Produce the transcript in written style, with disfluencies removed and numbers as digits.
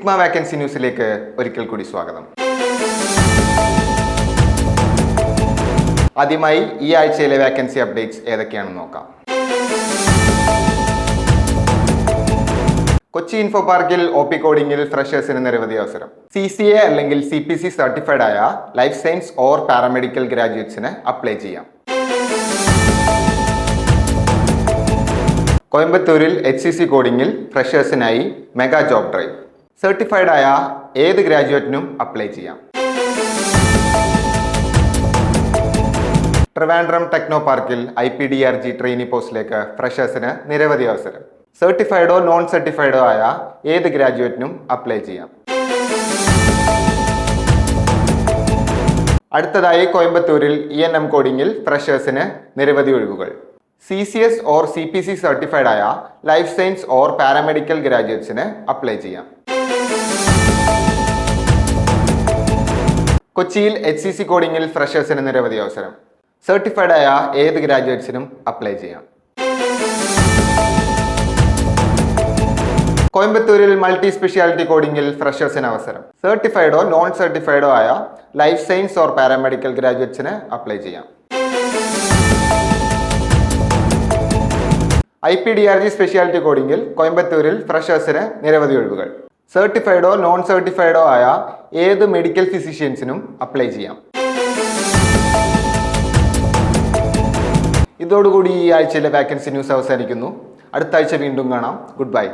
Sigma vacancy ന്യൂസിലേക്ക് ഒരിക്കൽ കൂടി സ്വാഗതം. ആദ്യമായി ഈ ആഴ്ചയിലെ വാക്കൻസി അപ്ഡേറ്റ്സ് ഏതൊക്കെയാണെന്ന് നോക്കാം. കൊച്ചി ഇൻഫോ പാർക്കിൽ OP കോഡിംഗിൽ ഫ്രഷേഴ്സിന് നിരവധി അവസരം. CCA അല്ലെങ്കിൽ CPC സർട്ടിഫൈഡ് ആയ ലൈഫ് സയൻസ് ഓർ പാരാമെഡിക്കൽ ഗ്രാജുവേറ്റ്സിന് അപ്ലൈ ചെയ്യാം. കോയമ്പത്തൂരിൽ HCC കോഡിംഗിൽ ഫ്രഷേഴ്സിനായി മെഗാ ജോബ് ഡ്രൈവ്. സർട്ടിഫൈഡ് ആയ ഏത് ഗ്രാജുവേറ്റിനും അപ്ലൈ ചെയ്യാം. ട്രിവാൻഡ്രം ടെക്നോ പാർക്കിൽ IPDRG ട്രെയിനി പോസ്റ്റിലേക്ക് ഫ്രഷേഴ്സിന് നിരവധി അവസരം. സർട്ടിഫൈഡോ നോൺ സർട്ടിഫൈഡോ ആയ ഏത് ഗ്രാജുവേറ്റിനും അപ്ലൈ ചെയ്യാം. അടുത്തതായി കോയമ്പത്തൂരിൽ ENM കോഡിംഗിൽ ഫ്രഷേഴ്സിന് നിരവധി ഒഴിവുകൾ. CCS ഓർ CPC സർട്ടിഫൈഡ് ആയ ലൈഫ് സയൻസ് ഓർ പാരാമെഡിക്കൽ ഗ്രാജുവേറ്റ്സിന് അപ്ലൈ ചെയ്യാം. കൊച്ചിയിൽ HCC കോഡിംഗിൽ ഫ്രഷേഴ്സിന് നിരവധി അവസരം. സർട്ടിഫൈഡ് ആയ ഏത് ഗ്രാജുവേറ്റ്സിനും അപ്ലൈ ചെയ്യാം. കോയമ്പത്തൂരിൽ മൾട്ടി സ്പെഷ്യാലിറ്റി കോഡിംഗിൽ ഫ്രഷേഴ്സിന് അവസരം. സർട്ടിഫൈഡോ നോൺ സർട്ടിഫൈഡോ ആയ ലൈഫ് സയൻസ് ഓർ പാരാമെഡിക്കൽ ഗ്രാജുവേറ്റ്സിന് അപ്ലൈ ചെയ്യാം. IPDRG സ്പെഷ്യാലിറ്റി കോഡിംഗിൽ കോയമ്പത്തൂരിൽ ഫ്രഷേഴ്സിന് നിരവധി ഒഴിവുകൾ. സർട്ടിഫൈഡോ നോൺ സർട്ടിഫൈഡോ ആയ ഏത് മെഡിക്കൽ ഫിസിഷ്യൻസിനും അപ്ലൈ ചെയ്യാം. ഇതോടുകൂടി ഈ ആഴ്ചയിലെ വാക്കൻസി ന്യൂസ് അവസാനിക്കുന്നു. അടുത്ത ആഴ്ച വീണ്ടും കാണാം. Good bye.